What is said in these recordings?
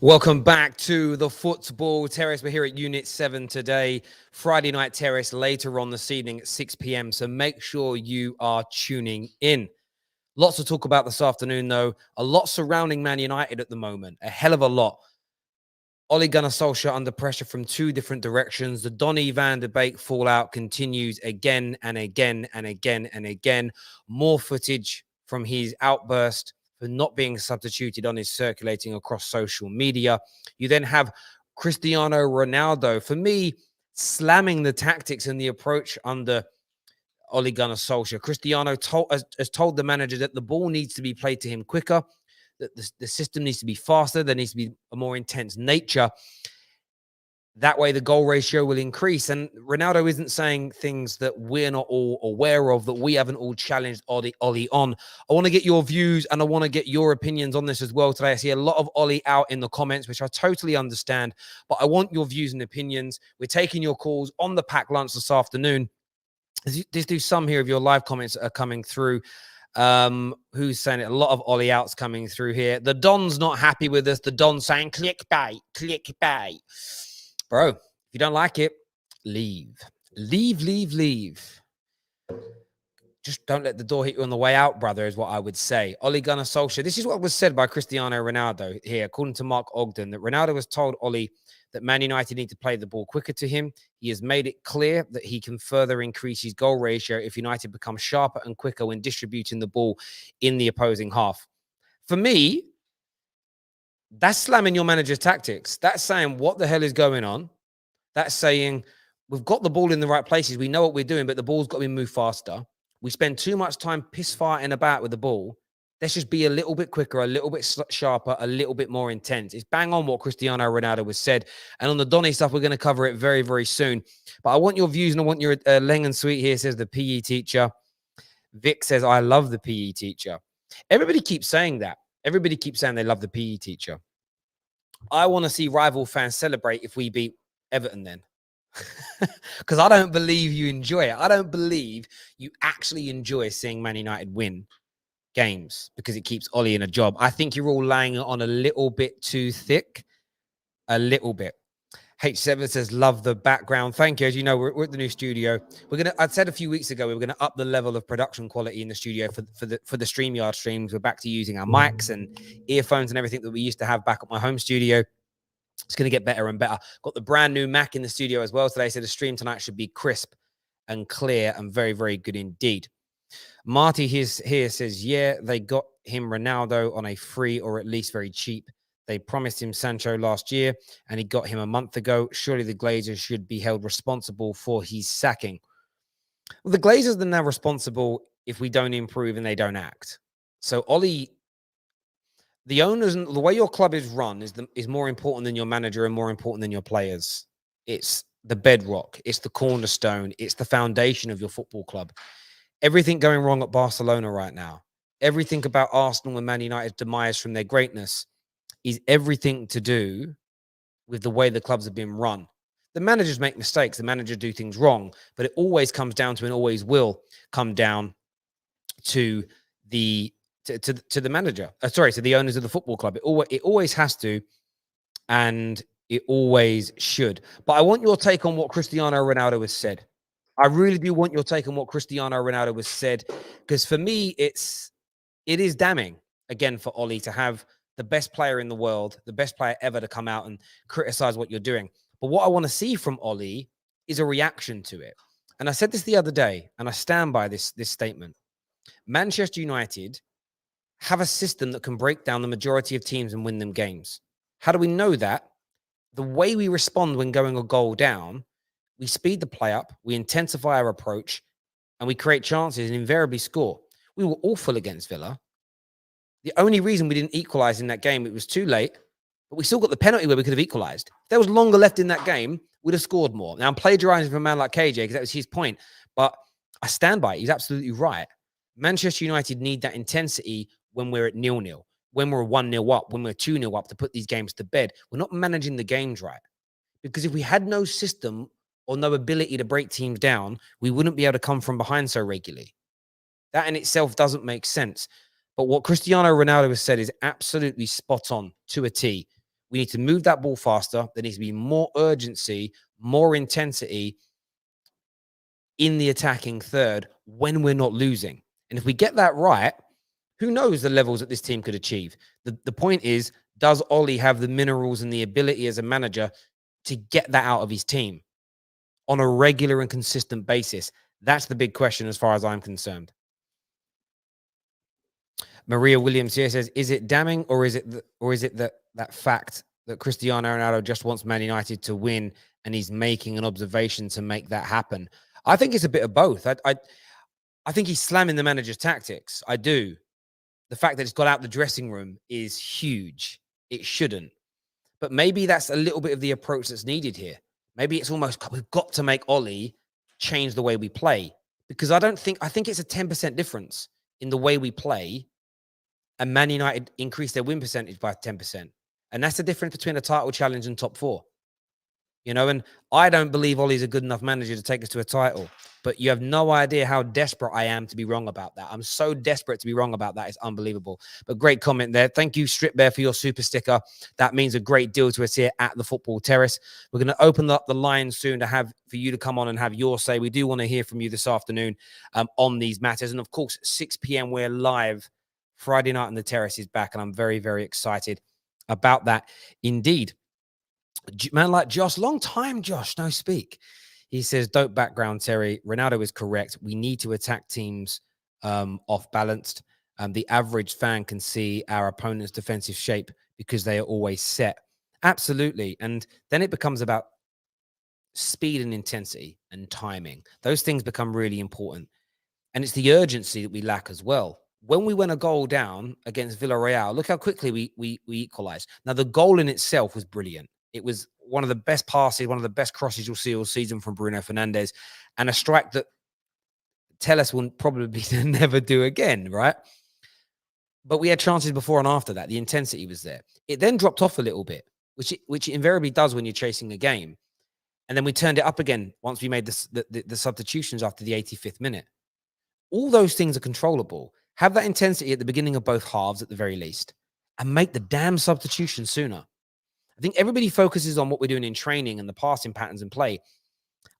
Welcome back to the Football Terrace. We're here at Unit 7 today, Friday Night Terrace, later on this evening at 6 p.m. So make sure you are tuning in. Lots to talk about this afternoon, though. A lot surrounding Man United at the moment. A hell of a lot. Ole Gunnar Solskjaer under pressure from two different directions. The Donny van de Beek fallout continues again and again and again and again. More footage from his outburst for not being substituted on is circulating across social media. You then have Cristiano Ronaldo, for me, slamming the tactics and the approach under Ole Gunnar Solskjaer. Cristiano has told the manager that the ball needs to be played to him quicker, that the system needs to be faster, there needs to be a more intense nature. That way the goal ratio will increase. And Ronaldo isn't saying things that we're not all aware of, that we haven't all challenged Ole on. I want to get your views and I want to get your opinions on this as well today. I see a lot of Ole out in the comments, which I totally understand, but I want your views and opinions. We're taking your calls on the packed lunch this afternoon. Let's do some here of your live comments that are coming through. Who's saying it? A lot of Ole outs coming through here. The Don's not happy with us. The Don saying clickbait. Bro, if you don't like it, leave. Leave. Just don't let the door hit you on the way out, brother, is what I would say. Ole Gunnar Solskjaer. This is what was said by Cristiano Ronaldo here, according to Mark Ogden, that Ronaldo has told Ole that Man United need to play the ball quicker to him. He has made it clear that he can further increase his goal ratio if United become sharper and quicker when distributing the ball in the opposing half. For me, that's slamming your manager's tactics. That's saying, what the hell is going on? That's saying, we've got the ball in the right places. We know what we're doing, but the ball's got to be moved faster. We spend too much time piss fighting about with the ball. Let's just be a little bit quicker, a little bit sharper, a little bit more intense. It's bang on what Cristiano Ronaldo has said. And on the Donny stuff, we're going to cover it very, very soon. But I want your views and I want your Leng and Sweet here says the PE teacher. Vic says, I love the PE teacher. Everybody keeps saying that. Everybody keeps saying they love the PE teacher. I want to see rival fans celebrate if we beat Everton then. Because I don't believe you enjoy it. I don't believe you actually enjoy seeing Man United win games because it keeps Ole in a job. I think you're all laying it on a little bit too thick. A little bit. H7 says, love the background. Thank you. As you know, we're at the new studio. I said a few weeks ago, we were going to up the level of production quality in the studio for the StreamYard streams. We're back to using our mics and earphones and everything that we used to have back at my home studio. It's going to get better and better. Got the brand new Mac in the studio as well today. So the stream tonight should be crisp and clear and very, very good indeed. Marty here says, yeah, they got him Ronaldo on a free or at least very cheap. They promised him Sancho last year and he got him a month ago. Surely the Glazers should be held responsible for his sacking. Well, the Glazers are now responsible if we don't improve and they don't act. So Ole, the owners and the way your club is run is more important than your manager and more important than your players. It's the bedrock. It's the cornerstone. It's the foundation of your football club. Everything going wrong at Barcelona right now, everything about Arsenal and Man United's demise from their greatness is everything to do with the way the clubs have been run. The managers make mistakes. The managers do things wrong, but it always comes down to and always will come down to the manager. To the owners of the football club. It always has to, and it always should. But I want your take on what Cristiano Ronaldo has said. I really do want your take on what Cristiano Ronaldo has said, because for me, it is damning, again, for Ole to have the best player in the world, the best player ever to come out and criticize what you're doing. But what I want to see from Ole is a reaction to it. And I said this the other day, and I stand by this statement. Manchester United have a system that can break down the majority of teams and win them games. How do we know that? The way we respond when going a goal down, we speed the play up, we intensify our approach, and we create chances and invariably score. We were awful against Villa. The only reason we didn't equalize in that game, it was too late, but we still got the penalty where we could have equalized. If there was longer left in that game, we'd have scored more. Now, I'm plagiarizing from a man like KJ because that was his point, but I stand by it. He's absolutely right. Manchester United need that intensity when we're at 0-0, when we're 1-0 up, when we're 2-0 up to put these games to bed. We're not managing the games right. Because if we had no system or no ability to break teams down, we wouldn't be able to come from behind so regularly. That in itself doesn't make sense. But what Cristiano Ronaldo has said is absolutely spot on to a T. We need to move that ball faster. There needs to be more urgency, more intensity in the attacking third when we're not losing. And if we get that right, who knows the levels that this team could achieve? The point is, does Ollie have the minerals and the ability as a manager to get that out of his team on a regular and consistent basis? That's the big question as far as I'm concerned. Maria Williams here says, is it damning or is it that fact that Cristiano Ronaldo just wants Man United to win and he's making an observation to make that happen? I think it's a bit of both. I think he's slamming the manager's tactics. I do. The fact that it's got out the dressing room is huge. It shouldn't. But maybe that's a little bit of the approach that's needed here. Maybe it's almost, we've got to make Ollie change the way we play. Because I think it's a 10% difference in the way we play, and Man United increase their win percentage by 10%. And that's the difference between a title challenge and top four. You know, and I don't believe Ollie's a good enough manager to take us to a title. But you have no idea how desperate I am to be wrong about that. I'm so desperate to be wrong about that. It's unbelievable. But great comment there. Thank you, Strip Bear, for your super sticker. That means a great deal to us here at the Football Terrace. We're going to open up the line soon for you to come on and have your say. We do want to hear from you this afternoon on these matters. And of course, 6 p.m. we're live. Friday night on the Terrace is back, and I'm very, very excited about that indeed. Man like Josh, long time, Josh, no speak. He says, dope background, Terry. Ronaldo is correct. We need to attack teams off balanced. The average fan can see our opponent's defensive shape because they are always set. Absolutely. And then it becomes about speed and intensity and timing. Those things become really important. And it's the urgency that we lack as well. When we went a goal down against Villarreal, look how quickly we equalized. Now, the goal in itself was brilliant. It was one of the best passes, one of the best crosses you'll see all season from Bruno Fernandes, and a strike that Telles will probably never do again, right? But we had chances before and after that. The intensity was there. It then dropped off a little bit, which it invariably does when you're chasing a game. And then we turned it up again once we made the substitutions after the 85th minute. All those things are controllable. Have that intensity at the beginning of both halves at the very least, and make the damn substitution sooner. I think everybody focuses on what we're doing in training and the passing patterns and play.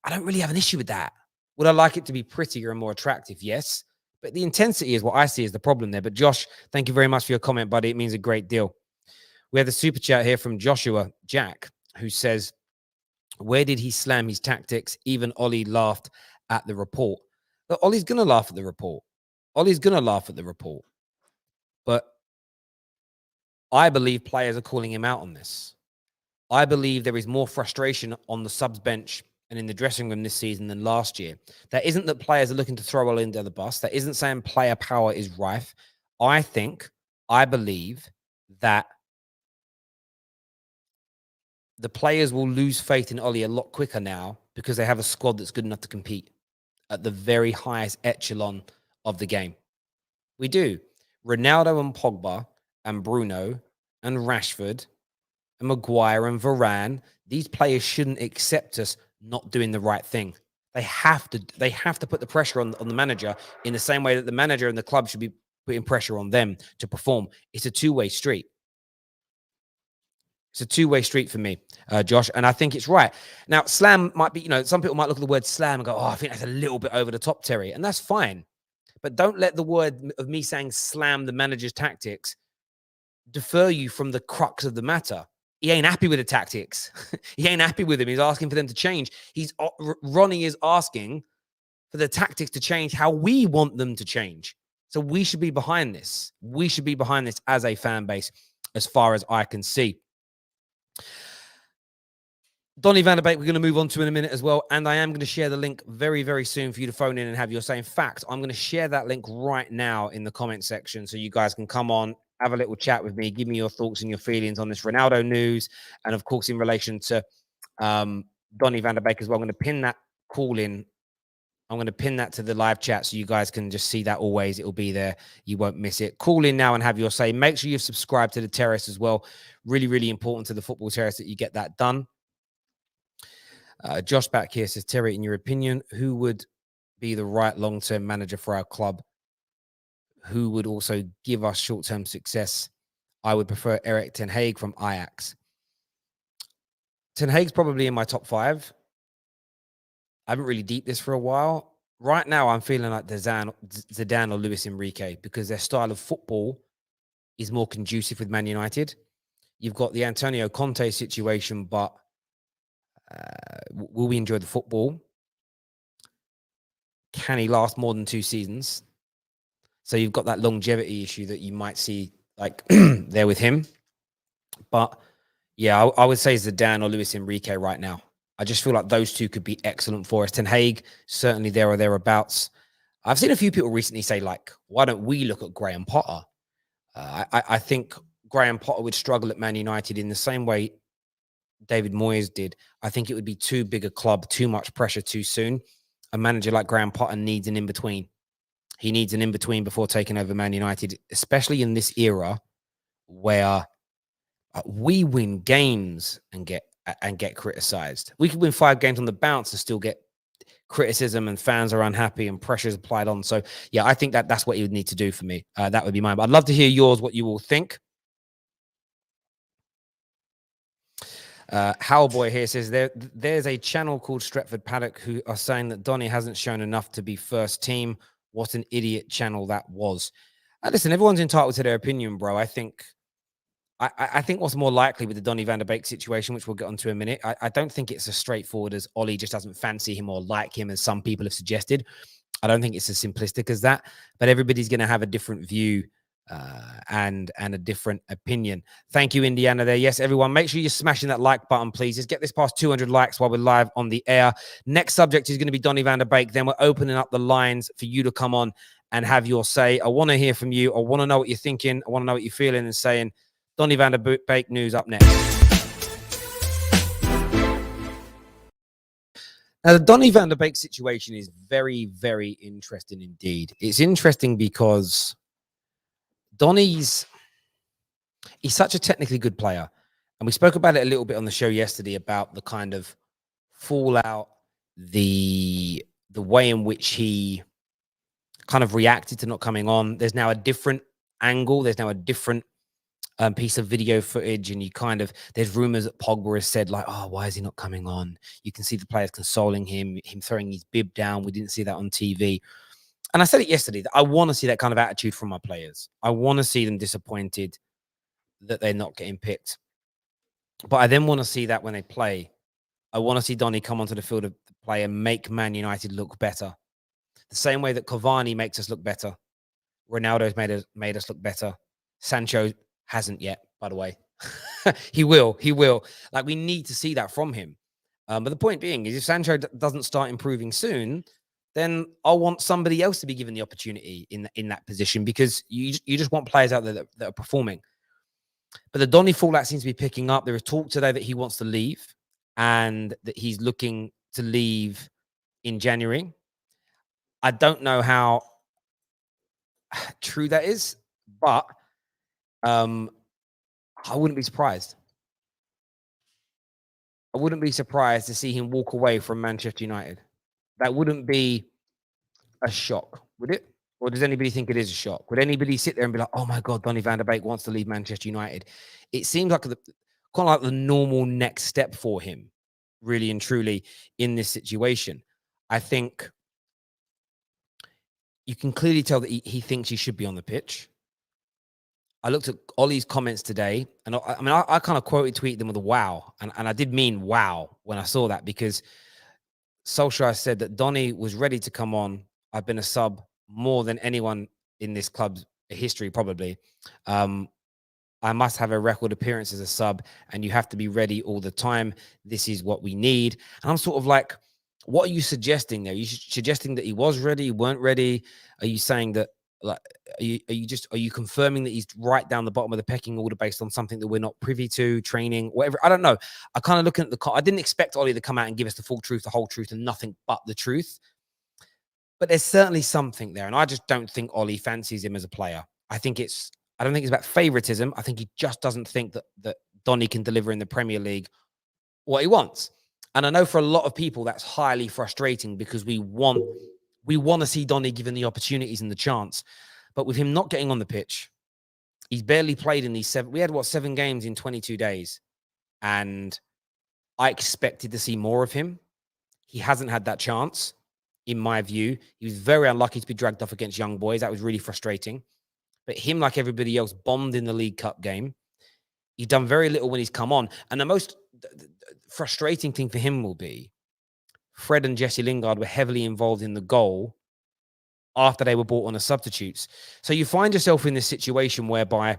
I don't really have an issue with that. Would I like it to be prettier and more attractive? Yes. But the intensity is what I see as the problem there. But Josh, thank you very much for your comment, buddy. It means a great deal. We have the super chat here from Joshua Jack, who says, where did he slam his tactics? Even Ollie laughed at the report. Look, Ollie's going to laugh at the report. Ollie's going to laugh at the report. But I believe players are calling him out on this. I believe there is more frustration on the subs bench and in the dressing room this season than last year. That isn't that players are looking to throw Ollie under the bus. That isn't saying player power is rife. I believe that the players will lose faith in Ollie a lot quicker now because they have a squad that's good enough to compete at the very highest echelon of the game. We do. Ronaldo and Pogba and Bruno and Rashford and Maguire and Varane, these players shouldn't accept us not doing the right thing. They have to put the pressure on the manager in the same way that the manager and the club should be putting pressure on them to perform. It's a two-way street. It's a two-way street for me, Josh, and I think it's right. Now, slam might be, some people might look at the word slam and go, oh, I think that's a little bit over the top, Terry, and that's fine. But don't let the word of me saying slam the manager's tactics defer you from the crux of the matter. He ain't happy with the tactics. He ain't happy with them. He's asking for them to change. Ronnie is asking for the tactics to change how we want them to change. So we should be behind this. We should be behind this as a fan base, as far as I can see. Donny van der Beek, we're going to move on to in a minute as well. And I am going to share the link very, very soon for you to phone in and have your say. In fact, I'm going to share that link right now in the comment section so you guys can come on, have a little chat with me, give me your thoughts and your feelings on this Ronaldo news. And of course, in relation to Donny van der Beek as well. I'm going to pin that call in. I'm going to pin that to the live chat so you guys can just see that always. It will be there. You won't miss it. Call in now and have your say. Make sure you've subscribed to the Terrace as well. Really, really important to the Football Terrace that you get that done. Josh back here says, Terry, in your opinion, who would be the right long-term manager for our club? Who would also give us short-term success? I would prefer Erik ten Hag from Ajax. Ten Hag's probably in my top 5. I haven't really deeped this for a while. Right now, I'm feeling like Zidane or Luis Enrique because their style of football is more conducive with Man United. You've got the Antonio Conte situation, but will we enjoy the football? Can he last more than 2 seasons? So you've got that longevity issue that you might see like there with him. But yeah, I would say Zidane or Luis Enrique right now. I just feel like those two could be excellent for us. Ten Hag, certainly there or thereabouts. I've seen a few people recently say, like, why don't we look at Graham Potter? I think Graham Potter would struggle at Man United in the same way David Moyes did. I think it would be too big a club, too much pressure too soon. A manager like Graham Potter needs an in-between. He needs an in-between before taking over Man United, especially in this era where we win games and get criticized. We could win 5 games on the bounce and still get criticism, and fans are unhappy and pressures applied on. So yeah, I think that's what he would need to do for me. That would be mine. But I'd love to hear yours, what you all think. Howboy here says there's a channel called Stretford Paddock who are saying that Donny hasn't shown enough to be first team. What an idiot channel that was. Listen, everyone's entitled to their opinion, bro. I think what's more likely with the Donny van der Beek situation, which we'll get onto in a minute, I don't think it's as straightforward as Ollie just doesn't fancy him or like him, as some people have suggested. I don't think it's as simplistic as that, but everybody's going to have a different view and a different opinion. Thank you, Indiana, there. Yes, everyone, make sure you're smashing that like button, please. Just get this past 200 likes while we're live on the air. Next subject is going to be Donny van der Beek. Then we're opening up the lines for you to come on and have your say. I want to hear from you. I want to know what you're thinking. I want to know what you're feeling and saying. Donny van der Beek news up next. Now, the Donny van der Beek situation is very, very interesting indeed. It's interesting because he's such a technically good player. And we spoke about it a little bit on the show yesterday about the kind of fallout, the way in which he kind of reacted to not coming on. There's now a different angle. There's now a different piece of video footage, and there's rumors that Pogba has said, like, oh, why is he not coming on? You can see the players consoling him throwing his bib down. We didn't see that on TV. And I said it yesterday that I want to see that kind of attitude from my players. I want to see them disappointed that they're not getting picked. But I then want to see that when they play. I want to see Donny come onto the field of play and make Man United look better. The same way that Cavani makes us look better. Ronaldo's made us look better. Sancho hasn't yet, by the way. He will. Like, we need to see that from him. But the point being is, if Sancho doesn't start improving soon, then I want somebody else to be given the opportunity in that position, because you just want players out there that are performing. But the Donny fallout seems to be picking up. There is talk today that he wants to leave and that he's looking to leave in January. I don't know how true that is, but I wouldn't be surprised. I wouldn't be surprised to see him walk away from Manchester United. That wouldn't be a shock, would it? Or does anybody think it is a shock? Would anybody sit there and be like, oh my God, Donny van der Beek wants to leave Manchester United? It seems like kind of like the normal next step for him, really and truly, in this situation. I think you can clearly tell that he thinks he should be on the pitch. I looked at Ollie's comments today, and I kind of tweeted them with a wow. And I did mean wow when I saw that, because Solskjaer said that Donny was ready to come on. I've been a sub more than anyone in this club's history, probably. I must have a record appearance as a sub, and you have to be ready all the time. This is what we need. And I'm sort of like, what are you suggesting there? Are you suggesting that he was ready, he weren't ready? Are you saying that, like, are you confirming that he's right down the bottom of the pecking order based on something that we're not privy to, training, whatever? I don't know. I kind of looking at I didn't expect Ollie to come out and give us the full truth, the whole truth, and nothing but the truth. But there's certainly something there, and I just don't think Ollie fancies him as a player. I don't think it's about favoritism. I think he just doesn't think that Donny can deliver in the Premier League what he wants. And I know for a lot of people that's highly frustrating, because we want to see Donny given the opportunities and the chance. But with him not getting on the pitch, he's barely played in these 7. We had 7 games in 22 days. And I expected to see more of him. He hasn't had that chance, in my view. He was very unlucky to be dragged off against Young Boys. That was really frustrating. But him, like everybody else, bombed in the League Cup game. He's done very little when he's come on. And the most frustrating thing for him will be Fred and Jesse Lingard were heavily involved in the goal after they were brought on as substitutes. So you find yourself in this situation whereby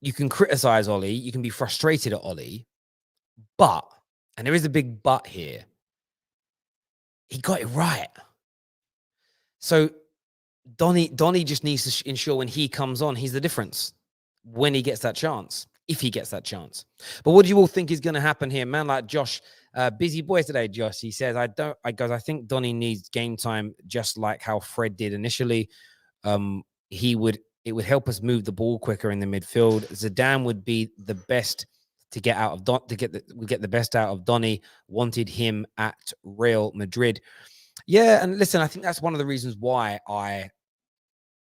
you can criticize Ollie, you can be frustrated at Ollie, but, and there is a big but here, he got it right. So Donny just needs to ensure when he comes on, he's the difference when he gets that chance, if he gets that chance. But what do you all think is going to happen here? Man like Josh, busy boys today, Josh. He says, I think Donny needs game time just like how Fred did initially. It would help us move the ball quicker in the midfield. Zidane would be the best to get out of get the best out of Donny. Wanted him at Real Madrid. Yeah, and listen, I think that's one of the reasons why I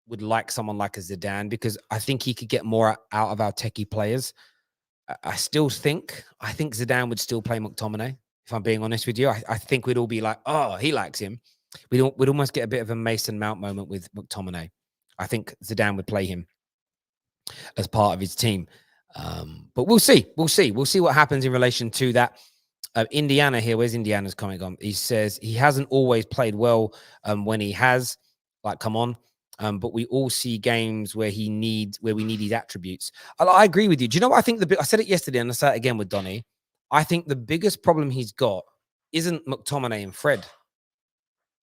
would like someone like a Zidane, because I think he could get more out of our techie players. I think Zidane would still play McTominay, if I'm being honest with you. I think we'd all be like, oh, he likes him. We'd almost get a bit of a Mason Mount moment with McTominay. I think Zidane would play him as part of his team. But we'll see. We'll see what happens in relation to that. Indiana here. Where's Indiana's comment gone? He says he hasn't always played well when he has. Like, come on. But we all see games where we need his attributes. I agree with you. Do you know what I think? I said it yesterday and I said it again with Donny. I think the biggest problem he's got isn't McTominay and Fred.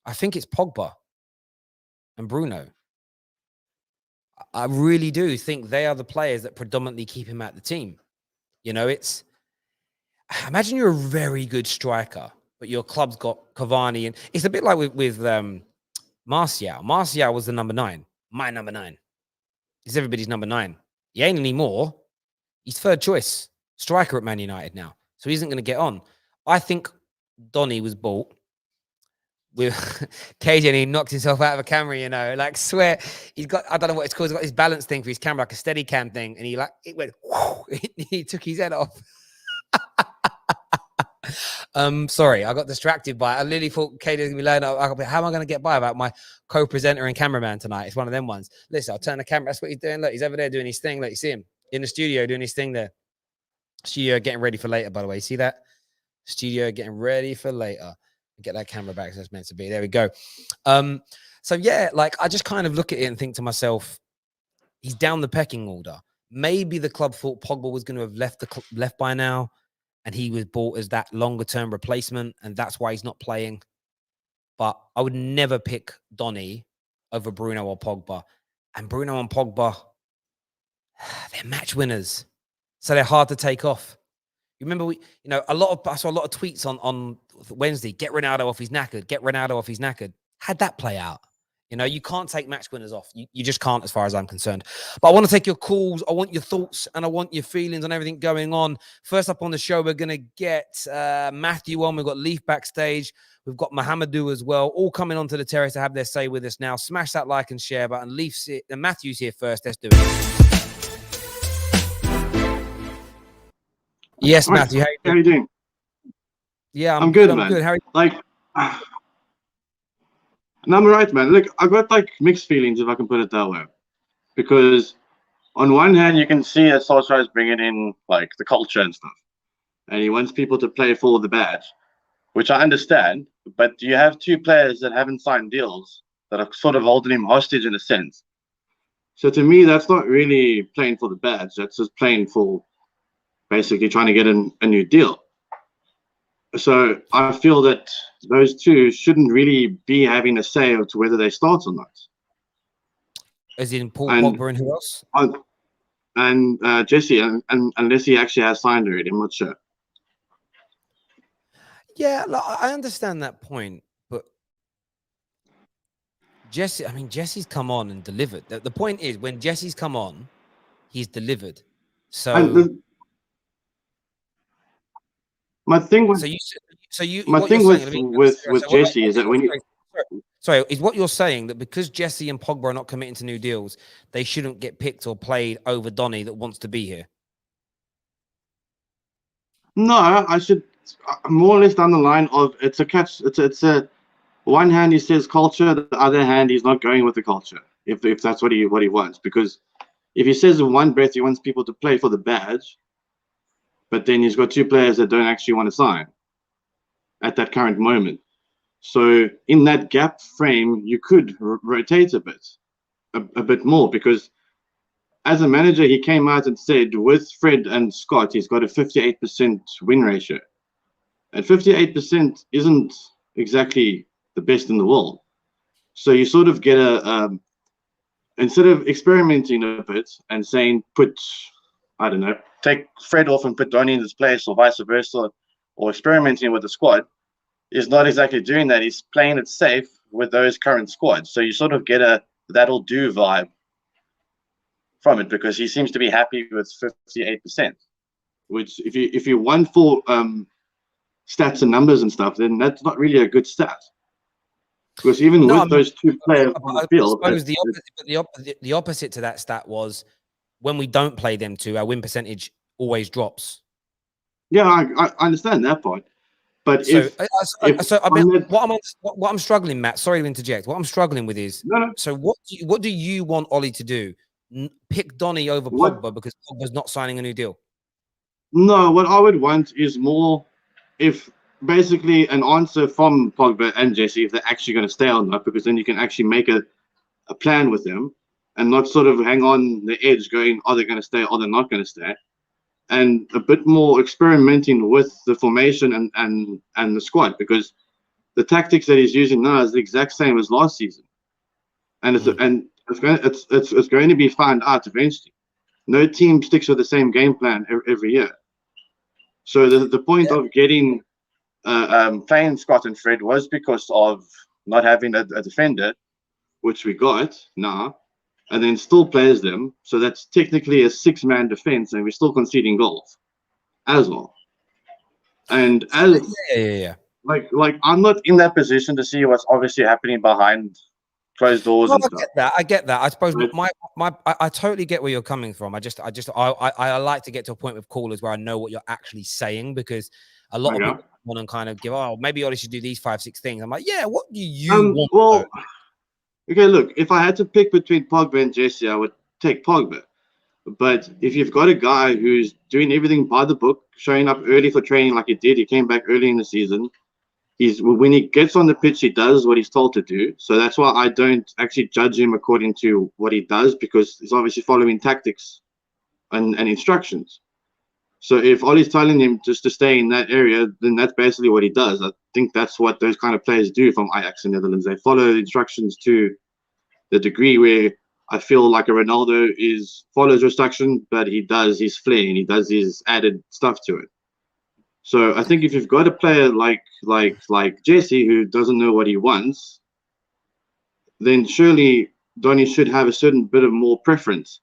I think it's Pogba and Bruno. I really do think they are the players that predominantly keep him at the team. You know, imagine you're a very good striker, but your club's got Cavani, and it's a bit like with Martial. Martial was the number 9. My number 9. He's everybody's number 9. He ain't anymore. He's third choice striker at Man United now. So he isn't going to get on. I think Donny was bought with KJ and he knocked himself out of a camera, you know, like swear he's got, I don't know what it's called. He's got his balance thing for his camera, like a steady cam thing. And it went, whoo, he took his head off. Sorry, I got distracted by it. I literally thought KJ was going to be learning. How am I going to get by about my co-presenter and cameraman tonight? It's one of them ones. Listen, I'll turn the camera. That's what he's doing. Look, he's over there doing his thing. Look, you see him in the studio doing his thing there. Studio getting ready for later, by the way. See that? Studio getting ready for later. Get that camera back as it's meant to be. There we go. So yeah, like I just kind of look at it and think to myself, he's down the pecking order. Maybe the club thought Pogba was going to have left by now, and he was bought as that longer term replacement, and that's why he's not playing. But I would never pick Donny over Bruno or Pogba. And Bruno and Pogba, they're match winners, so they're hard to take off. You remember I saw a lot of tweets on Wednesday. Get Ronaldo off his knackered. Get Ronaldo off his knackered. Had that play out. You know, you can't take match winners off. You just can't, as far as I'm concerned. But I want to take your calls. I want your thoughts and I want your feelings on everything going on. First up on the show, we're going to get Matthew on. We've got Leaf backstage. We've got Mohamedou as well. All coming onto the terrace to have their say with us now. Smash that like and share button. Leaf's here, and Matthew's here first. Let's do it. Yes, Matthew. How are you doing? Yeah, I'm good, man. I'm good. How are you? Like, no, I'm right, man. Look, I've got like mixed feelings, if I can put it that way, because on one hand, you can see that Solskjaer is bringing in like the culture and stuff, and he wants people to play for the badge, which I understand. But you have two players that haven't signed deals that are sort of holding him hostage in a sense. So to me, that's not really playing for the badge. That's just playing for basically trying to get a new deal. So I feel that those two shouldn't really be having a say as to whether they start or not. As in Paul Pogba and who else? And Jesse, and unless he actually has signed already, I'm not sure. Yeah, look, I understand that point, but Jesse's come on and delivered. The point is, when Jesse's come on, he's delivered. So my thing with Jesse is that when you is what you're saying that because Jesse and Pogba are not committing to new deals, they shouldn't get picked or played over Donny that wants to be here. No, I should more or less down the line of it's a catch. It's a one hand he says culture, the other hand he's not going with the culture. If that's what he wants, because if he says in one breath he wants people to play for the badge, but then he's got two players that don't actually want to sign at that current moment. So in that gap frame, you could rotate a bit more, because as a manager, he came out and said with Fred and Scott, he's got a 58% win ratio. And 58% isn't exactly the best in the world. So you sort of get instead of experimenting a bit and saying, I don't know, take Fred off and put Donny in his place or vice versa, or experimenting with the squad, is not exactly doing that. He's playing it safe with those current squads. So you sort of get a that'll do vibe from it, because he seems to be happy with 58%, which if you want for stats and numbers and stuff, then that's not really a good stat. Because even with those two players on the field, I suppose the opposite to that stat was when we don't play them two, our win percentage always drops. Yeah, I understand that part. But what I'm struggling, Matt, sorry to interject. What I'm struggling with is, so what do you want Ollie to do? Pick Donny over Pogba because Pogba's not signing a new deal? No, what I would want is more, if basically an answer from Pogba and Jesse, if they're actually going to stay or not, because then you can actually make a plan with them and not sort of hang on the edge going, are they going to stay or they're not going to stay? And a bit more experimenting with the formation and the squad, because the tactics that he's using now is the exact same as last season, and it's going to be found out eventually. No team sticks with the same game plan every year. So the point of getting playing Scott and Fred was because of not having a defender, which we got now, and then still plays them. So that's technically a 6-man defense, and we're still conceding goals as well. And as like I'm not in that position to see what's obviously happening behind closed doors. No, I get that. I suppose I totally get where you're coming from. I like to get to a point with callers where I know what you're actually saying, because a lot of people want to kind of give, maybe Ollie should do these 5-6 things. I'm like, yeah, what do you want? Well, okay, look, if I had to pick between Pogba and Jesse, I would take Pogba. But if you've got a guy who's doing everything by the book, showing up early for training like he did, he came back early in the season. When he gets on the pitch, he does what he's told to do. So that's why I don't actually judge him according to what he does, because he's obviously following tactics and instructions. So if Ollie's telling him just to stay in that area, then that's basically what he does. I think that's what those kind of players do from Ajax and Netherlands. They follow instructions to the degree where I feel like a Ronaldo follows instruction, but he does his flair and he does his added stuff to it. So I think if you've got a player like Jesse who doesn't know what he wants, then surely Donny should have a certain bit of more preference,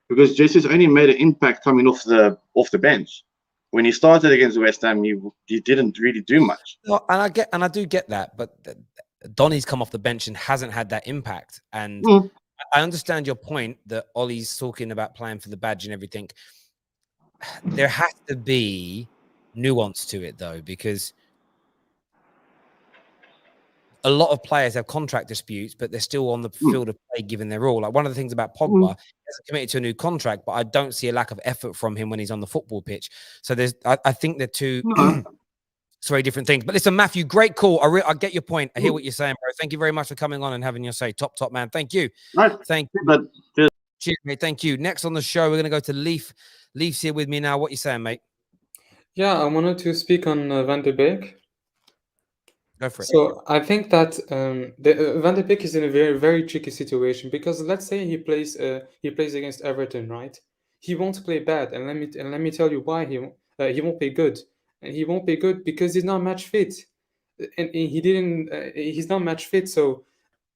because Jesse's only made an impact coming off the bench. When he started against West Ham, he didn't really do much. No, and I do get that, but Donny's come off the bench and hasn't had that impact. And I understand your point that Ollie's talking about playing for the badge and everything. There has to be nuance to it, though, because a lot of players have contract disputes, but they're still on the field of play given their all. Like, one of the things about Pogba, he hasn't committed to a new contract, but I don't see a lack of effort from him when he's on the football pitch. So I think they're two it's very different things. But listen, Matthew, great call. I get your point. I hear what you're saying, bro. Thank you very much for coming on and having your say. Top man. Thank you. Thank you. Cheers, mate. Thank you. Next on the show, we're going to go to Leaf. Leaf's here with me now. What are you saying, mate? Yeah, I wanted to speak on Van de Beek. Go for it. So I think that Van de Beek is in a very, very tricky situation, because let's say he plays against Everton, right? He won't play bad, and let me tell you why he won't play good, and he won't play good because he's not match fit, and he's not match fit. So,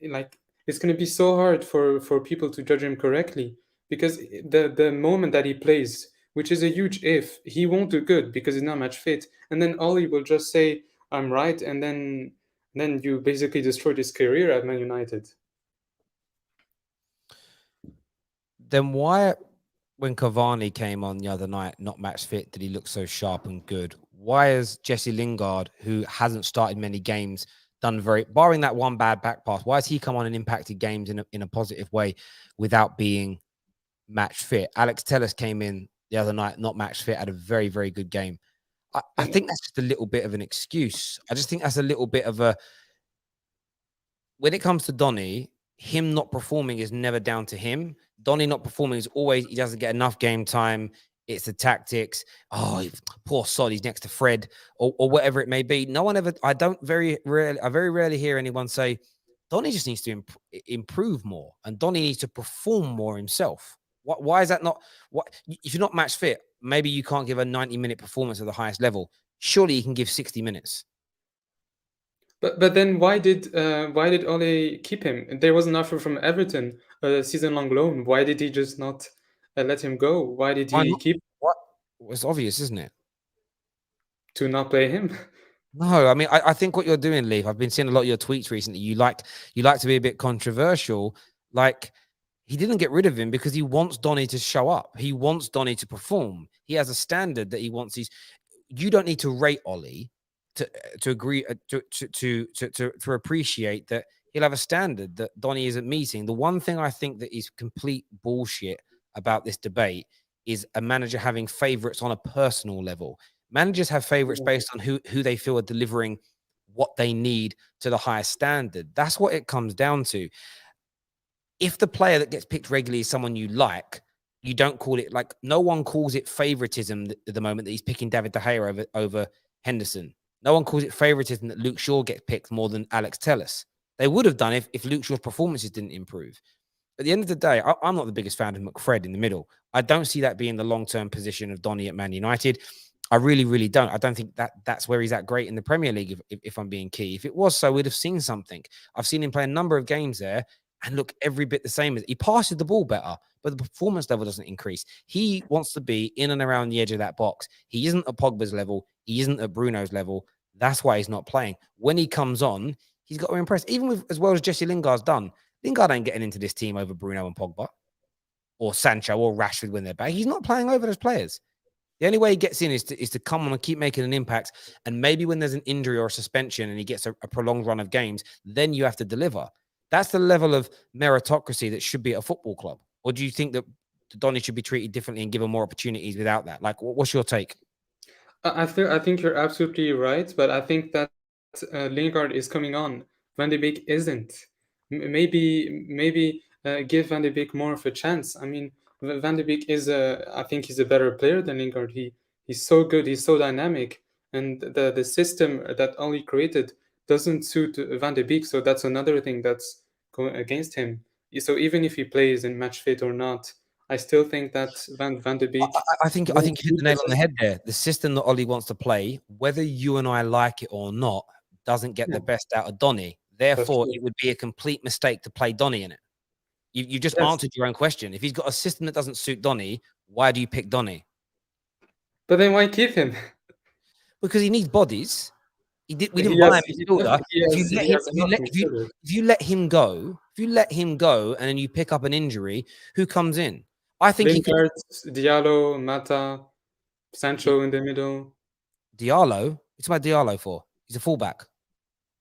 like, it's gonna be so hard for people to judge him correctly, because the moment that he plays, which is a huge if, he won't do good because he's not match fit, and then Ollie will just say, I'm right, and then you basically destroyed his career at Man United. Then why when Cavani came on the other night, not match fit, did he look so sharp and good? Why has Jesse Lingard, who hasn't started many games, done barring that one bad back pass, why has he come on and impacted games in a positive way without being match fit? Alex Telles came in the other night, not match fit, had a very, very good game. I think that's just a little bit of an excuse. I just think that's a little bit of a, when it comes to Donny, him not performing is never down to him. Donny not performing is always, he doesn't get enough game time. It's the tactics. Oh, poor sod, he's next to Fred or whatever it may be. No one ever, I very rarely hear anyone say, Donny just needs to improve more and Donny needs to perform more himself. Why is that not? What if you're not match fit? Maybe you can't give a 90-minute performance at the highest level. Surely you can give 60 minutes. But then why did Ole keep him? There was an offer from Everton, a season-long loan. Why did he just not let him go? Why did Why he not? keep What? It's obvious, isn't it? to not play him? No, I mean, I think what you're doing, Leaf. I've been seeing a lot of your tweets recently. You like to be a bit controversial. Like, he didn't get rid of him because he wants Donny to show up. He wants Donny to perform. He has a standard that he wants. You don't need to rate Ollie to agree to appreciate that he'll have a standard that Donny isn't meeting. The one thing I think that is complete bullshit about this debate is a manager having favorites on a personal level. Managers have favorites based on who they feel are delivering what they need to the highest standard. That's what it comes down to. If the player that gets picked regularly is someone you like, you don't call it, like, no one calls it favoritism at the moment that he's picking David De Gea over Henderson. No one calls it favoritism that Luke Shaw gets picked more than Alex Telles. They would have done if Luke Shaw's performances didn't improve. At the end of the day, I'm not the biggest fan of McFred in the middle. I don't see that being the long-term position of Donny at Man United. I really, really don't. I don't think that's where he's at great in the Premier League, if I'm being key. If it was so, we'd have seen something. I've seen him play a number of games there and look every bit the same. He passes the ball better, but the performance level doesn't increase. He wants to be in and around the edge of that box. He isn't at Pogba's level. He isn't at Bruno's level. That's why he's not playing. When he comes on, he's got to impress. Even with as well as Jesse Lingard's done, Lingard ain't getting into this team over Bruno and Pogba or Sancho or Rashford when they're back. He's not playing over those players. The only way he gets in is to come on and keep making an impact. And maybe when there's an injury or a suspension and he gets a prolonged run of games, then you have to deliver. That's the level of meritocracy that should be at a football club. Or do you think that Donny should be treated differently and given more opportunities without that? Like, what's your take? I think you're absolutely right, but I think that Lingard is coming on. Van de Beek isn't. Maybe give Van de Beek more of a chance. I mean, Van de Beek I think he's a better player than Lingard. He's so good. He's so dynamic, and the system that Oli created doesn't suit Van de Beek. So that's another thing that's going against him. So even if he plays in match fit or not, I still think that Van de Beek. I think you hit the nail on the head there. The system that Ollie wants to play, whether you and I like it or not, doesn't get the best out of Donny. Therefore, it would be a complete mistake to play Donny in it. You just answered your own question. If he's got a system that doesn't suit Donny, why do you pick Donny? But then why keep him? Because he needs bodies. We didn't buy him midfielder. If you let him go, and then you pick up an injury, who comes in? I think Lingard, Diallo, Mata, Sancho in the middle. Diallo? What's about Diallo for? He's a fullback.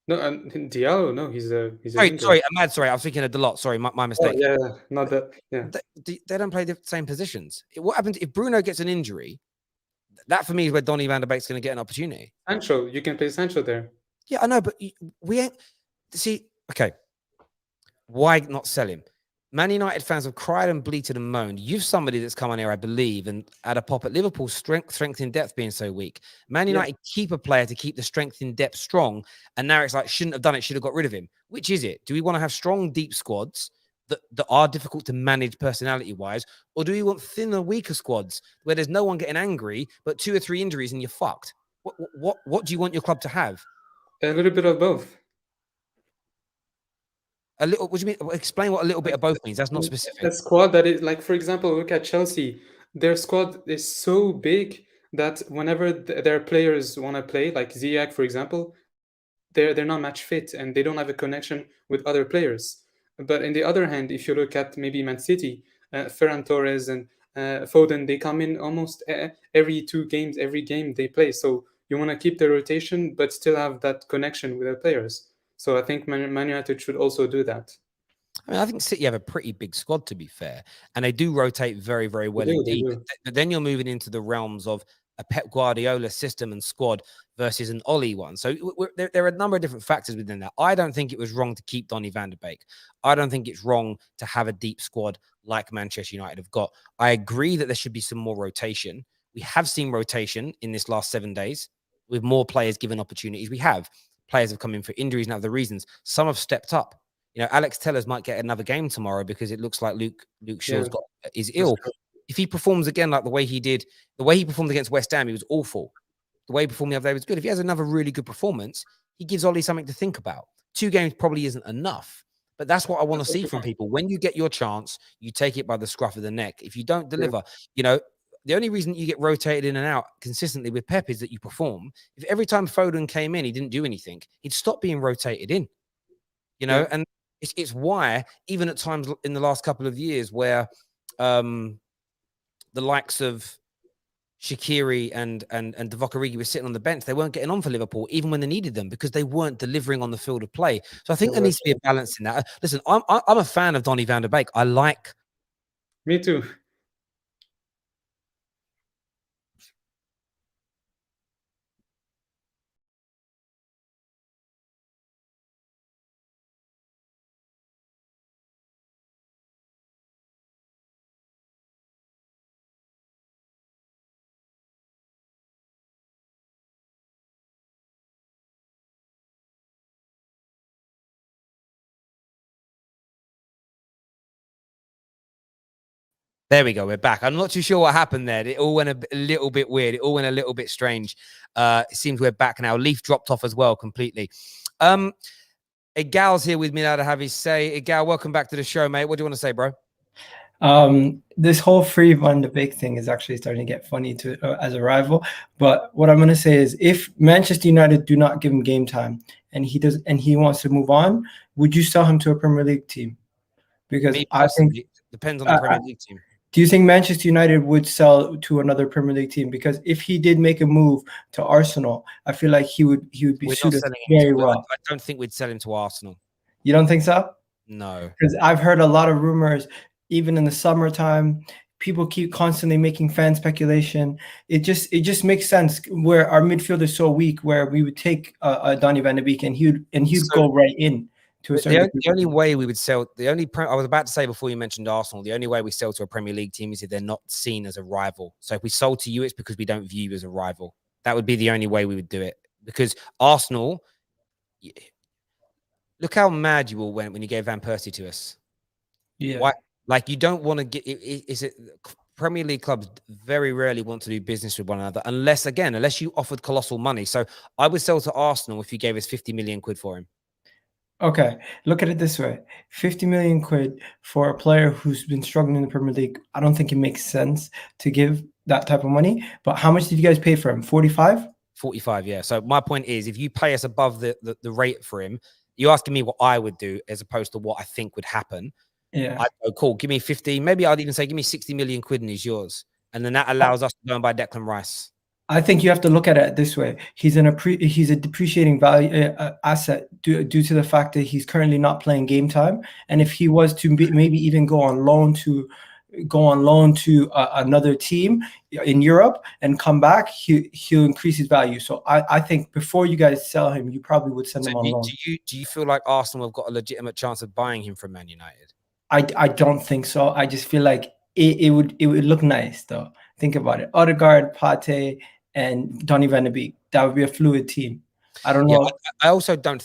No, Diallo. No, he's a. Sorry, Ahmad. Sorry, I was thinking of Dalot. Sorry, my mistake. Oh, yeah, not that. Yeah, they don't play the same positions. What happens if Bruno gets an injury? That for me is where Donny van der Beek's going to get an opportunity. Sancho, you can play Sancho there. Yeah, I know, but we ain't. See, okay, why not sell him? Man United fans have cried and bleated and moaned. You've somebody that's come on here, I believe, and had a pop at Liverpool's strength in depth being so weak. Man United keep a player to keep the strength in depth strong, and now it's like, shouldn't have done it, should have got rid of him. Which is it? Do we want to have strong, deep squads that are difficult to manage personality-wise, or do we want thinner, weaker squads where there's no one getting angry, but 2 or 3 injuries and you're fucked? What do you want your club to have? A little bit of both. A little. What do you mean? Explain what a little bit of both means. That's not specific. A squad that is like, for example, look at Chelsea. Their squad is so big that whenever their players want to play, like Ziyech, for example, they're not match fit and they don't have a connection with other players. But on the other hand, if you look at maybe Man City, Ferran Torres and Foden, they come in almost every 2 games, every game they play. So you want to keep the rotation, but still have that connection with the players. So I think Man United should also do that. I mean, I think City have a pretty big squad, to be fair, and they do rotate very, very well They indeed. do. But then you're moving into the realms of a Pep Guardiola system and squad versus an Ollie one. So there are a number of different factors within that. I don't think it was wrong to keep Donny van de Beek. I don't think it's wrong to have a deep squad like Manchester United have got. I agree that there should be some more rotation. We have seen rotation in this last 7 days with more players given opportunities. We have. Players have come in for injuries and other reasons. Some have stepped up. You know, Alex Tellers might get another game tomorrow because it looks like Luke Shaw's is ill. If he performs again like the way he did, the way he performed against West Ham, he was awful. The way he performed the other day was good. If he has another really good performance, he gives Ollie something to think about. 2 games probably isn't enough, but that's what I want to see from people. When you get your chance, you take it by the scruff of the neck. If you don't deliver, you know, the only reason you get rotated in and out consistently with Pep is that you perform. If every time Foden came in, he didn't do anything, he'd stop being rotated in, you know, and it's why even at times in the last couple of years where the likes of Shaqiri and Divock Origi were sitting on the bench, they weren't getting on for Liverpool even when they needed them because they weren't delivering on the field of play. So I think there needs to be a balance in that. Listen, I'm a fan of Donny van de Beek. I like. Me too. There we go. We're back. I'm not too sure what happened there. It all went a little bit weird. It all went a little bit strange. It seems we're back now. Leaf dropped off as well completely. Igal's here with me now to have his say. Igal, welcome back to the show, mate. What do you want to say, bro? This whole free Van de Beek thing is actually starting to get funny as a rival. But what I'm going to say is, if Manchester United do not give him game time and he wants to move on, would you sell him to a Premier League team? Because I think it depends on the Premier League team. Do you think Manchester United would sell to another Premier League team? Because if he did make a move to Arsenal, I feel like he would be suited very well. I don't think we'd sell him to Arsenal. You don't think so? No. Because I've heard a lot of rumors, even in the summertime. People keep constantly making fan speculation. It just makes sense where our midfield is so weak, where we would take Donny van de Beek and he'd go right in. The only way we would sell, I was about to say before you mentioned Arsenal, the only way we sell to a Premier League team is if they're not seen as a rival. So if we sold to you, it's because we don't view you as a rival. That would be the only way we would do it. Because Arsenal, look how mad you all went when you gave Van Persie to us. Yeah. Why? Like, you don't want to get, Premier League clubs very rarely want to do business with one another unless you offered colossal money. So I would sell to Arsenal if you gave us 50 million quid for him. Okay, look at it this way. 50 million quid for a player who's been struggling in the Premier League. I don't think it makes sense to give that type of money. But how much did you guys pay for him? 45? 45, yeah. So my point is, if you pay us above the rate for him, you're asking me what I would do as opposed to what I think would happen. Yeah. I'd go, cool, give me 50. Maybe I'd even say, give me 60 million quid and he's yours. And then that allows us to go and buy Declan Rice. I think you have to look at it this way. He's a depreciating value asset due to the fact that he's currently not playing game time. And if he was to maybe even go on loan to another team in Europe and come back, he'll increase his value. So I think before you guys sell him, you probably would send him on loan. Do you feel like Arsenal have got a legitimate chance of buying him from Man United? I don't think so. I just feel like it would look nice though. Think about it. Odegaard, Partey, and Donny van de Beek. That would be a fluid team. I don't know. I also don't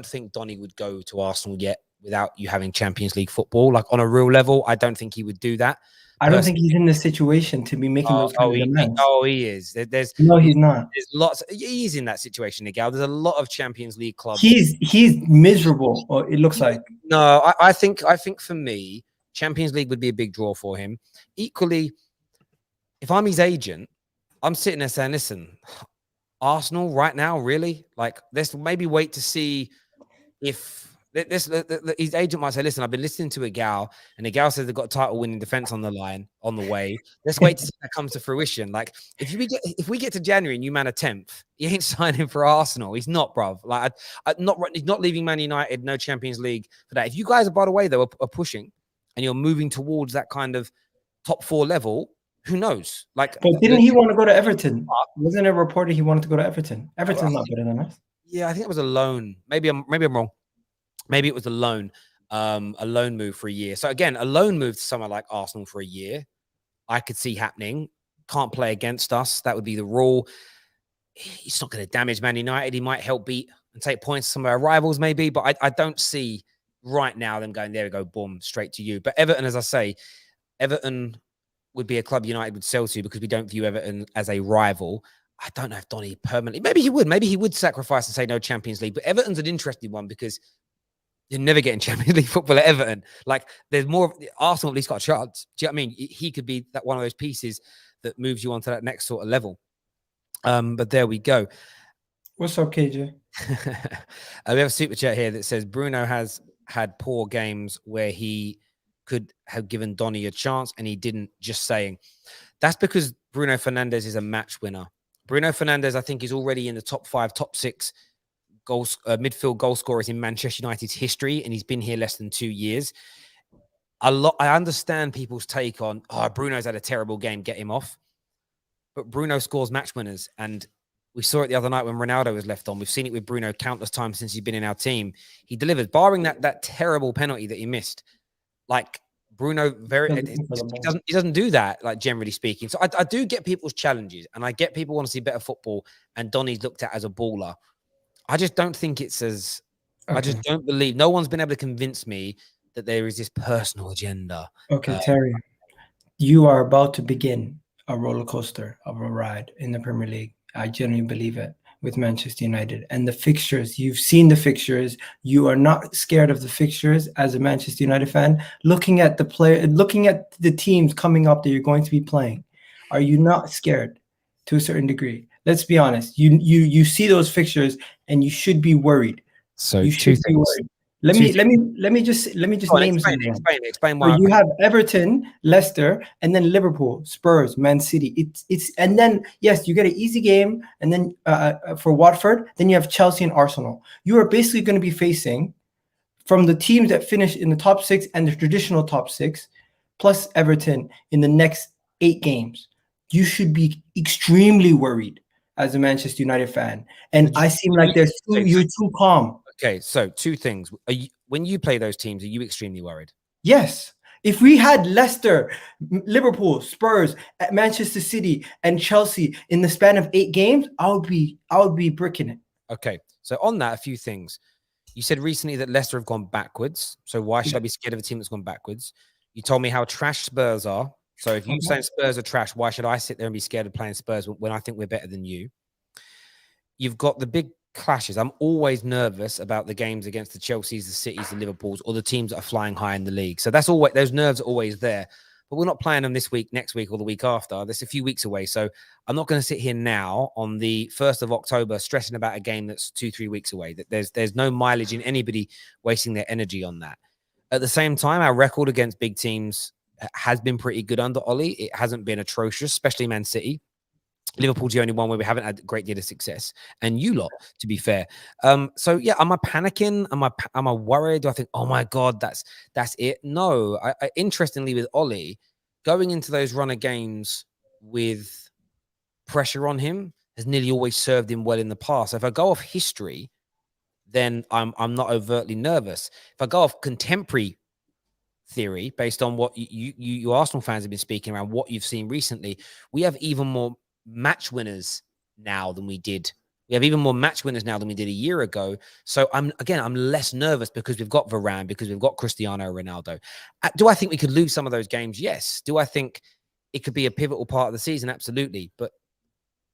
think Donny would go to Arsenal yet without you having Champions League football. Like, on a real level, I don't think he would do that. I don't think he's in the situation to be making those kind of demands. He is. No, he's not. There's lots. He's in that situation, Miguel. There's a lot of Champions League clubs. He's miserable. Or it looks like. No, I think for me, Champions League would be a big draw for him. Equally, if I'm his agent, I'm sitting there saying, listen, Arsenal right now, really? Like, let's maybe wait to see if His agent might say, "Listen, I've been listening to a gal, and the gal says they've got title-winning defense on the line on the way. Let's wait to see if that comes to fruition." Like, if we get to January and you man a 10th, he ain't signing for Arsenal. He's not, bruv. Like, he's not leaving Man United. No Champions League for that. If you guys, by the way, though, are pushing, and you're moving towards that kind of top 4 level, who knows? Like, but didn't he want to go to Everton? Wasn't it reported he wanted to go to Everton? Everton's not better than us. Yeah, I think it was a loan. Maybe I'm wrong. Maybe it was a loan move for a year. So again, a loan move to somewhere like Arsenal for a year, I could see happening. Can't play against us. That would be the rule. He's not going to damage Man United. He might help beat and take points to some of our rivals, maybe. But I don't see right now them going, there we go, boom, straight to you. But Everton, as I say, Everton would be a club United would sell to because we don't view Everton as a rival. I don't know if Donny permanently, maybe he would. Maybe he would sacrifice and say no Champions League. But Everton's an interesting one because you're never getting Champions League football at Everton. Like, there's more. Arsenal at least got a chance. Do you know what I mean? He could be that one of those pieces that moves you onto that next sort of level. But there we go. What's up, KJ? We have a super chat here that says Bruno has had poor games where he could have given Donny a chance and he didn't. Just saying. That's because Bruno Fernandes is a match winner. Bruno Fernandes, I think, is already in the top 5, top 6 goals, midfield goal scorers in Manchester United's history, and he's been here less than 2 years. I understand people's take on, Bruno's had a terrible game, get him off. But Bruno scores match winners, and we saw it the other night when Ronaldo was left on. We've seen it with Bruno countless times since he's been in our team. He delivered, barring that terrible penalty that he missed. Like, Bruno he doesn't do that, like, generally speaking. So I do get people's challenges, and I get people want to see better football, and Donny's looked at as a baller. I just don't think it's as I just don't believe. No one's been able to convince me that there is this personal agenda. Okay, Terry, you are about to begin a roller coaster of a ride in the Premier League. I genuinely believe it with Manchester United and the fixtures. You've seen the fixtures. You are not scared of the fixtures as a Manchester United fan. Looking at the teams coming up that you're going to be playing, are you not scared to a certain degree? Let's be honest. You see those fixtures and you should be worried. So you should be worried. Let me just name some. Explain why. So you have Everton, Leicester, and then Liverpool, Spurs, Man City. It's and then yes, you get an easy game, and then for Watford, then you have Chelsea and Arsenal. You are basically going to be facing from the teams that finish in the top 6 and the traditional top 6, plus Everton in the next 8 games. You should be extremely worried as a Manchester United fan, and I seem like you're too calm. Okay, so 2 things. When you play those teams, are you extremely worried? Yes. If we had Leicester, Liverpool, Spurs, Manchester City, and Chelsea in the span of 8 games, I would be bricking it. Okay, so on that, a few things. You said recently that Leicester have gone backwards. So why should I be scared of a team that's gone backwards? You told me how trash Spurs are. So if you're saying Spurs are trash, why should I sit there and be scared of playing Spurs when I think we're better than you? You've got the big clashes. I'm always nervous about the games against the Chelseas, the Cities, the Liverpools, or the teams that are flying high in the league. So that's always, those nerves are always there. But we're not playing them this week, next week, or the week after. That's a few weeks away. So I'm not going to sit here now on the 1st of October stressing about a game that's 2-3 weeks away. That there's no mileage in anybody wasting their energy on that. At the same time, our record against big teams has been pretty good under Ollie. It hasn't been atrocious, especially Man City. Liverpool's the only one where we haven't had a great deal of success, and you lot, to be fair. So yeah, am I panicking? Am I worried? Do I think, oh my God, that's it? No. I interestingly, with Ollie, going into those runner games with pressure on him has nearly always served him well in the past. So if I go off history, then I'm not overtly nervous. If I go off contemporary theory, based on what you Arsenal fans have been speaking around, what you've seen recently, we have even more match winners now than we did. We have even more match winners now than we did a year ago. So I'm less nervous because we've got Varane, because we've got Cristiano Ronaldo. Do I think we could lose some of those games? Yes. Do I think it could be a pivotal part of the season? Absolutely. But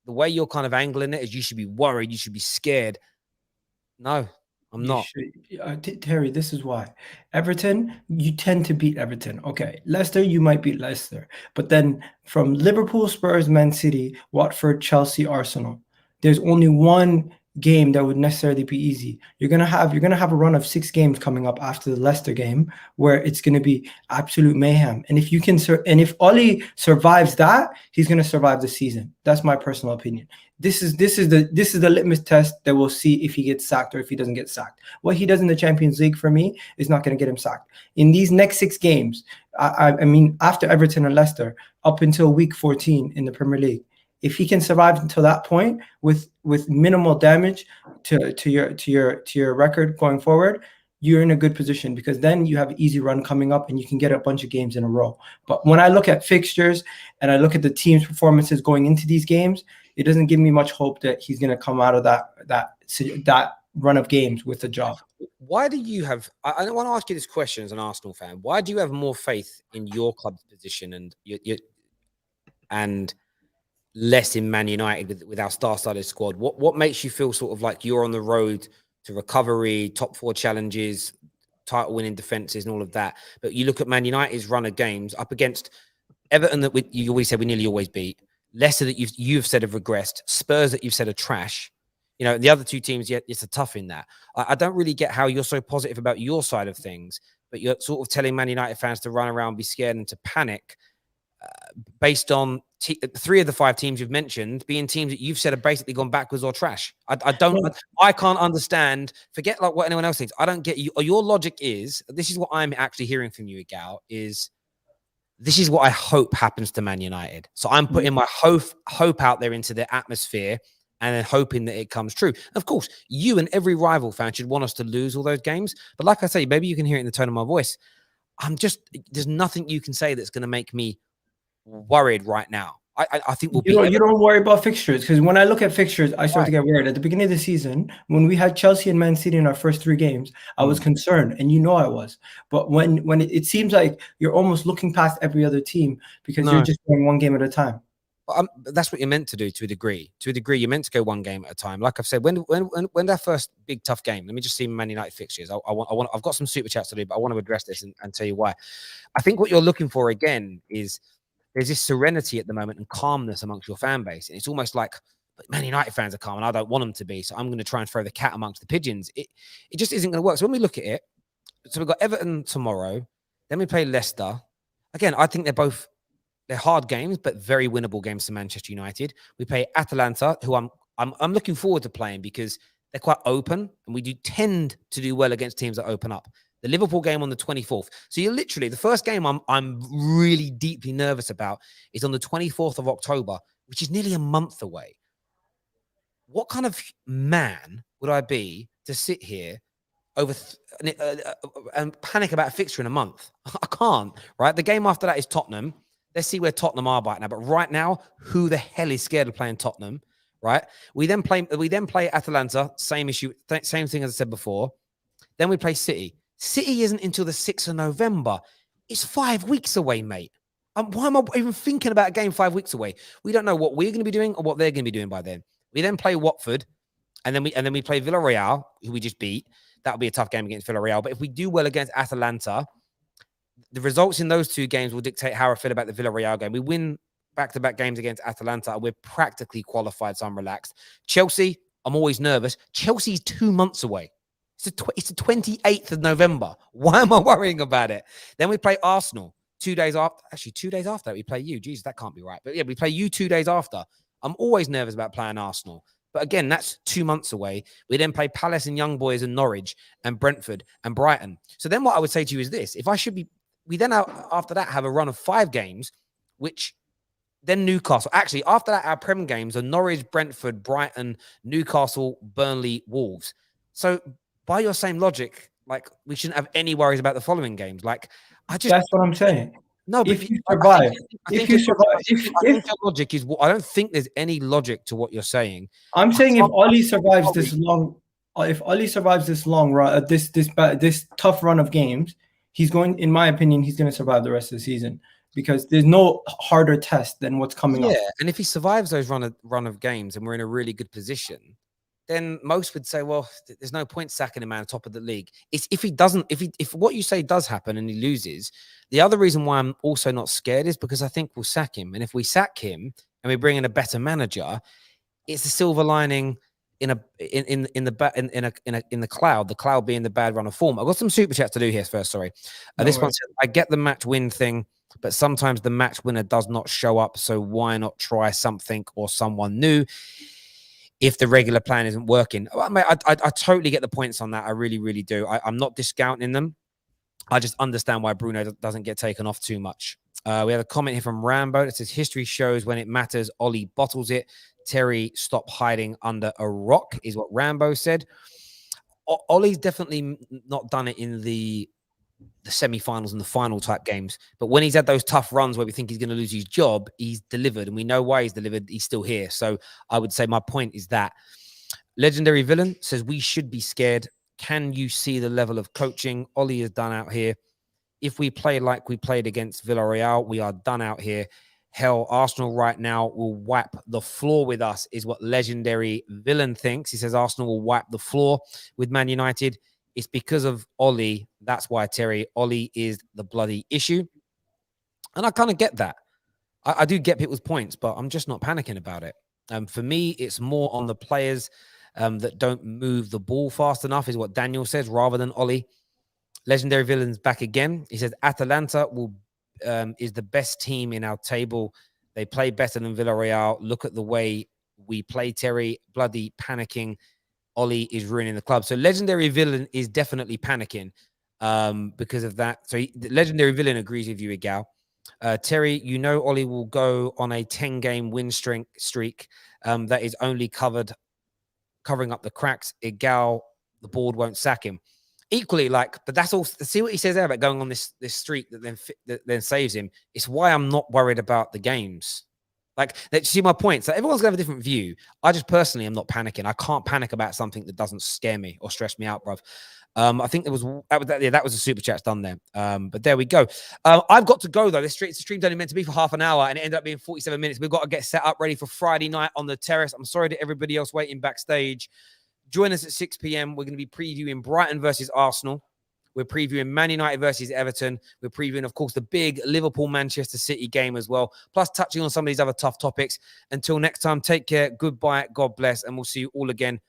the way you're kind of angling it is you should be worried, you should be scared. No, I'm not. Terry, this is why. Everton, you tend to beat Everton. Okay. Leicester, you might beat Leicester. But then from Liverpool, Spurs, Man City, Watford, Chelsea, Arsenal, there's only one game that would necessarily be easy. You're gonna have a run of 6 games coming up after the Leicester game where it's gonna be absolute mayhem. And if you can and if Oli survives that, he's gonna survive the season. That's my personal opinion. This is the litmus test that we'll see if he gets sacked or if he doesn't get sacked. What he does in the Champions League for me is not going to get him sacked. In these next 6 games, I mean, after Everton and Leicester, up until week 14 in the Premier League, if he can survive until that point with minimal damage to your record going forward, you're in a good position, because then you have an easy run coming up and you can get a bunch of games in a row. But when I look at fixtures and I look at the team's performances going into these games, it doesn't give me much hope that he's going to come out of that run of games with a job. Why do you have? I want to ask you this question as an Arsenal fan. Why do you have more faith in your club's position and less in Man United with our star-studded squad? What makes you feel sort of like you're on the road to recovery, top 4 challenges, title-winning defenses, and all of that? But you look at Man United's run of games up against Everton that you always said we nearly always beat. Leicester that you've said have regressed. Spurs that you've said are trash. You know, the other 2 teams, yet it's a tough in that. I don't really get how you're so positive about your side of things, but you're sort of telling Man United fans to run around, be scared, and to panic based on 3 of the 5 teams you've mentioned being teams that you've said have basically gone backwards or trash. I can't understand. Forget like what anyone else thinks. I don't get you. Or your logic is, this is what I'm actually hearing from you, Gal, is this is what I hope happens to Man United. So I'm putting my hope out there into the atmosphere and then hoping that it comes true. Of course, you and every rival fan should want us to lose all those games. But like I say, maybe you can hear it in the tone of my voice. There's nothing you can say that's going to make me worried right now. I think we'll you don't worry about fixtures, because when I look at fixtures, I start to get worried. At the beginning of the season, when we had Chelsea and Man City in our first 3 games, I was concerned, and I was. But when it seems like you're almost looking past every other team because you're just going 1 game at a time. That's what you're meant to do to a degree. To a degree, you're meant to go 1 game at a time. Like I've said, when our first big tough game, let me just see Man United fixtures. I've got some super chats to do, but I want to address this and tell you why. I think what you're looking for again is there's this serenity at the moment and calmness amongst your fan base. And it's almost like Man United fans are calm and I don't want them to be. So I'm going to try and throw the cat amongst the pigeons. It just isn't going to work. So when we look at it, so we've got Everton tomorrow. Then we play Leicester. Again, I think they're hard games, but very winnable games to Manchester United. We play Atalanta, who I'm looking forward to playing because they're quite open and we do tend to do well against teams that open up. The Liverpool game on the 24th. So you're literally, the first game I'm really deeply nervous about is on the 24th of October, which is nearly a month away. What kind of man would I be to sit here and panic about a fixture in a month? I can't, right? The game after that is Tottenham. Let's see where Tottenham are right now. But right now, who the hell is scared of playing Tottenham, right? We then play Atalanta, same issue, same thing as I said before. Then we play City. City isn't until the 6th of November. It's 5 weeks away, mate. Why am I even thinking about a game 5 weeks away? We don't know what we're going to be doing or what they're going to be doing by then. We then play Watford, and then we play Villarreal, who we just beat. That'll be a tough game against Villarreal. But if we do well against Atalanta, the results in those 2 games will dictate how I feel about the Villarreal game. We win back-to-back games against Atalanta, and we're practically qualified, so I'm relaxed. Chelsea, I'm always nervous. Chelsea's 2 months away. It's the 28th of November. Why am I worrying about it? Then we play Arsenal 2 days after. Actually, 2 days after we play you. Jesus, that can't be right. But yeah, we play you 2 days after. I'm always nervous about playing Arsenal. But again, that's 2 months away. We then play Palace and Young Boys and Norwich and Brentford and Brighton. So then what I would say to you is this. We then after that have a run of 5 games, which then Newcastle. Actually, after that, our Prem games are Norwich, Brentford, Brighton, Newcastle, Burnley, Wolves. So by your same logic, like we shouldn't have any worries about the following games. Like that's what I'm saying. No, but if you survive, I think your logic is. I don't think there's any logic to what you're saying. I'm saying if Oli survives this long, run, this tough run of games, in my opinion, he's going to survive the rest of the season because there's no harder test than what's coming up. Yeah, and if he survives those run of games and we're in a really good position, then most would say, well, there's no point sacking him out on top of the league. It's if what you say does happen and he loses, the other reason why I'm also not scared is because I think we'll sack him. And if we sack him and we bring in a better manager, it's the silver lining. in the cloud, the cloud being the bad run of form. I've got some super chats to do here first. Sorry. This one says, I get the match win thing, but sometimes the match winner does not show up. So why not try something or someone new if the regular plan isn't working? I totally get the points on that. I really, really do. I'm not discounting them. I just understand why Bruno doesn't get taken off too much. We have a comment here from Rambo that says, history shows when it matters, Ollie bottles it. Terry, stop hiding under a rock, is what Rambo said. Ollie's definitely not done it in the semi-finals and the final type games. But when he's had those tough runs where we think he's going to lose his job, he's delivered. And we know why he's delivered. He's still here. So I would say my point is that. Legendary Villain says, we should be scared. Can you see the level of coaching Ollie has done out here? If we play like we played against Villarreal, we are done out here. Hell, Arsenal right now will wipe the floor with us, is what Legendary Villain thinks. He says Arsenal will wipe the floor with Man United. It's because of Ollie. That's why, Terry, Ollie is the bloody issue. And I kind of get that. I do get people's points, but I'm just not panicking about it. For me, it's more on the players that don't move the ball fast enough, is what Daniel says, rather than Ollie. Legendary Villain's back again. He says Atalanta is the best team in our table. They play better than Villarreal. Look at the way we play, Terry. Bloody panicking. Ollie is ruining the club. So Legendary Villain is definitely panicking because of that. So Legendary Villain agrees with you, Igal. Terry, you know Ollie will go on a 10-game win streak that is only covering up the cracks. Igal, the board won't sack him. Equally, but that's all. See what he says there about going on this streak that then saves him. It's why I'm not worried about the games. See my point. So everyone's gonna have a different view. I just personally am not panicking. I can't panic about something that doesn't scare me or stress me out, bruv. I think that was a super chat's done there. But there we go. I've got to go though. This stream's only meant to be for half an hour, and it ended up being 47 minutes. We've got to get set up ready for Friday night on the terrace. I'm sorry to everybody else waiting backstage. Join us at 6 p.m. We're going to be previewing Brighton versus Arsenal. We're previewing Man United versus Everton. We're previewing, of course, the big Liverpool-Manchester City game as well, plus touching on some of these other tough topics. Until next time, take care. Goodbye. God bless. And we'll see you all again